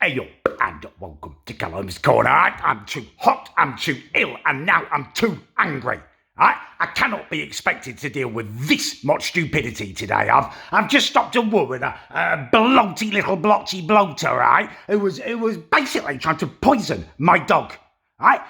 Hey up and welcome to Callum's Corner. I'm too hot, I'm too ill, and now I'm too angry. I cannot be expected to deal with this much stupidity today. I've just stopped a woman, a bloaty little blotchy bloater, who was basically trying to poison my dog. I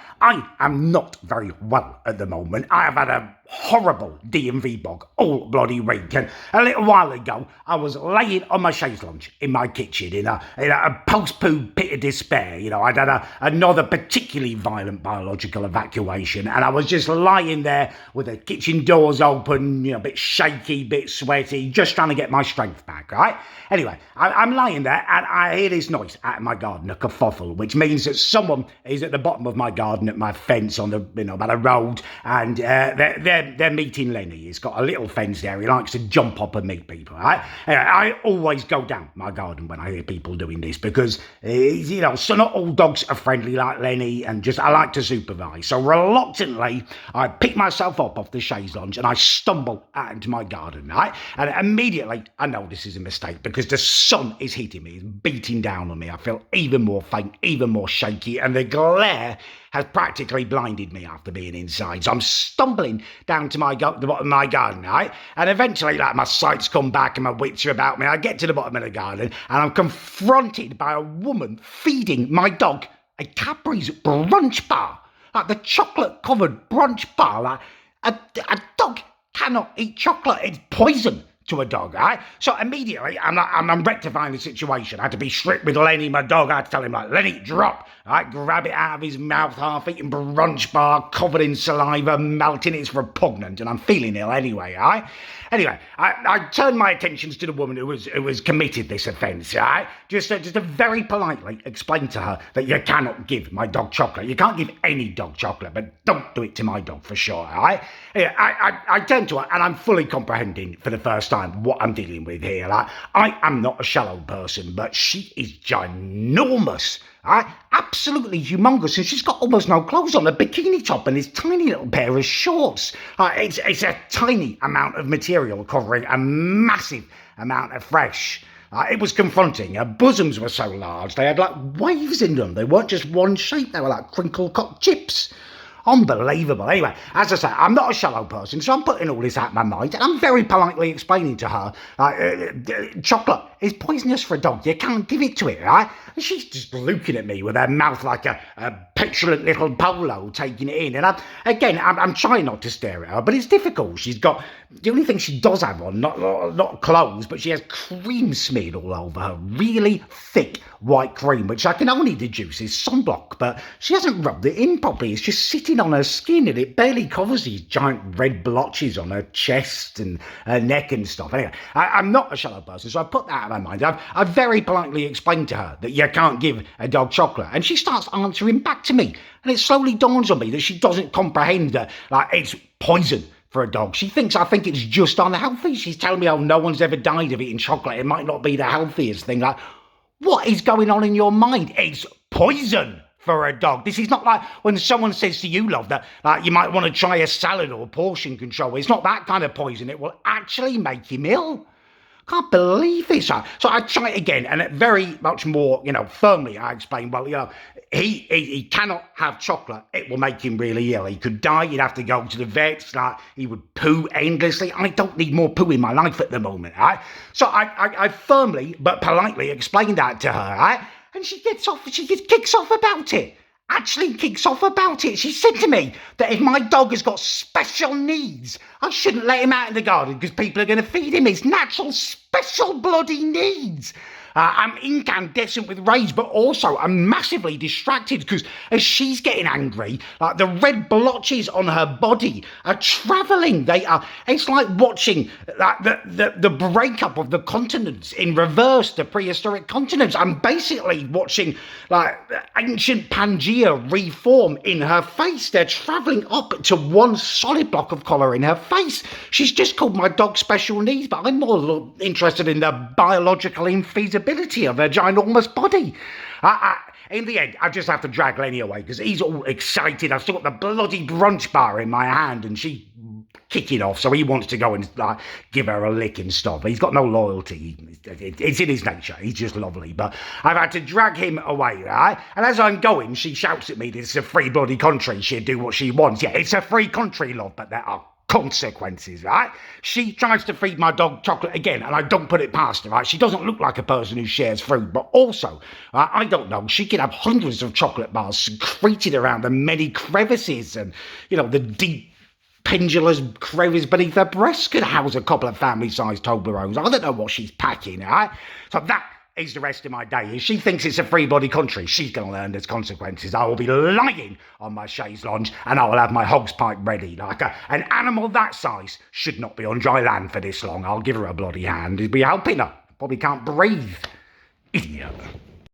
am not very well at the moment. I have had a horrible DMV bog all bloody week, and a little while ago I was laying on my chaise lounge in my kitchen in a post-poo pit of despair. I'd had another particularly violent biological evacuation, and I was just lying there with the kitchen doors open, a bit shaky, bit sweaty, just trying to get my strength back, right? Anyway, I'm lying there and I hear this noise out of my garden, a kerfuffle, which means that someone is at the bottom of my garden at my fence on the, by the road, and they're meeting Lenny. He's got a little fence there. He likes to jump up and meet people, right? I always go down my garden when I hear people doing this because, so not all dogs are friendly like Lenny, and I like to supervise. So reluctantly, I pick myself up off the chaise lounge and I stumble out into my garden, right? And immediately, I know this is a mistake because the sun is hitting me, it's beating down on me. I feel even more faint, even more shaky, and the glare has practically blinded me after being inside. So I'm stumbling down to the bottom of my garden, right? And eventually, my sight's come back and my wits are about me. I get to the bottom of the garden and I'm confronted by a woman feeding my dog a Cadbury's brunch bar. The chocolate-covered brunch bar. A dog cannot eat chocolate. It's poison to a dog, right? So immediately, I'm rectifying the situation. I had to be strict with Lenny, my dog. I had to tell him, Lenny, drop. Grab it out of his mouth, half-eaten brunch bar, covered in saliva, melting. It's repugnant, and I'm feeling ill anyway, right? Anyway, I turned my attentions to the woman who was committed this offence, right? Just to very politely explain to her that you cannot give my dog chocolate. You can't give any dog chocolate, but don't do it to my dog for sure, right? I turned to her and I'm fully comprehending for the first time what I'm dealing with here. I am not a shallow person, but she is ginormous. Absolutely humongous, and she's got almost no clothes on, a bikini top and this tiny little pair of shorts. It's a tiny amount of material covering a massive amount of flesh. It was confronting. Her bosoms were so large, they had waves in them. They weren't just one shape, they were like crinkle-cut chips. Unbelievable. Anyway, as I say, I'm not a shallow person, so I'm putting all this out of my mind, and I'm very politely explaining to her, chocolate is poisonous for a dog. You can't give it to it, right? And she's just looking at me with her mouth like a petulant little polo taking it in. And I'm trying not to stare at her, but it's difficult. She's got, the only thing she does have on, not clothes, but she has cream smeared all over her. Really thick white cream, which I can only deduce is sunblock, but she hasn't rubbed it in properly. It's just sitting on her skin, and it barely covers these giant red blotches on her chest and her neck and stuff. Anyway, I'm not a shallow person, so I put that out of my mind. I've very politely explained to her that you can't give a dog chocolate, and she starts answering back to me, and it slowly dawns on me that she doesn't comprehend that it's poison for a dog. She thinks I think it's just unhealthy. She's telling me, no one's ever died of eating chocolate. It might not be the healthiest thing. What is going on in your mind? It's poison for a dog. This is not like when someone says to you, love, that you might want to try a salad or portion control. It's not that kind of poison. It will actually make him ill. Can't believe this. So I try it again, and very much more, firmly I explain, he cannot have chocolate. It will make him really ill. He could die. He'd have to go to the vets. He would poo endlessly. I don't need more poo in my life at the moment, right? So I firmly but politely explained that to her, right? And she gets off. She just kicks off about it. Actually kicks off about it. She said to me that if my dog has got special needs, I shouldn't let him out in the garden because people are going to feed him his natural special bloody needs. I'm incandescent with rage, but also I'm massively distracted because as she's getting angry, the red blotches on her body are travelling. It's like watching the breakup of the continents in reverse, the prehistoric continents. I'm basically watching ancient Pangea reform in her face. They're travelling up to one solid block of colour in her face. She's just called my dog special needs, but I'm more interested in the biological infeasibility of her ginormous body. In the end, I just have to drag Lenny away because he's all excited. I've still got the bloody brunch bar in my hand, and she kicking off, so he wants to go and like give her a lick and stuff. He's got no loyalty. It's in his nature. He's just lovely. But I've had to drag him away, right? And as I'm going, she shouts at me that it's a free bloody country. She'll do what she wants. Yeah, it's a free country, love, but there are consequences, right? She tries to feed my dog chocolate again, and I don't put it past her, right? She doesn't look like a person who shares food, but also, I don't know, she could have hundreds of chocolate bars secreted around the many crevices and, the deep pendulous crevice beneath her breast could house a couple of family-sized Toblerones. I don't know what she's packing, right? So that is the rest of my day. If she thinks it's a free body country, she's going to learn there's consequences. I will be lying on my chaise lounge and I will have my hog's pipe ready. Like an animal that size should not be on dry land for this long. I'll give her a bloody hand. It'll be helping her. Probably can't breathe. Idiot.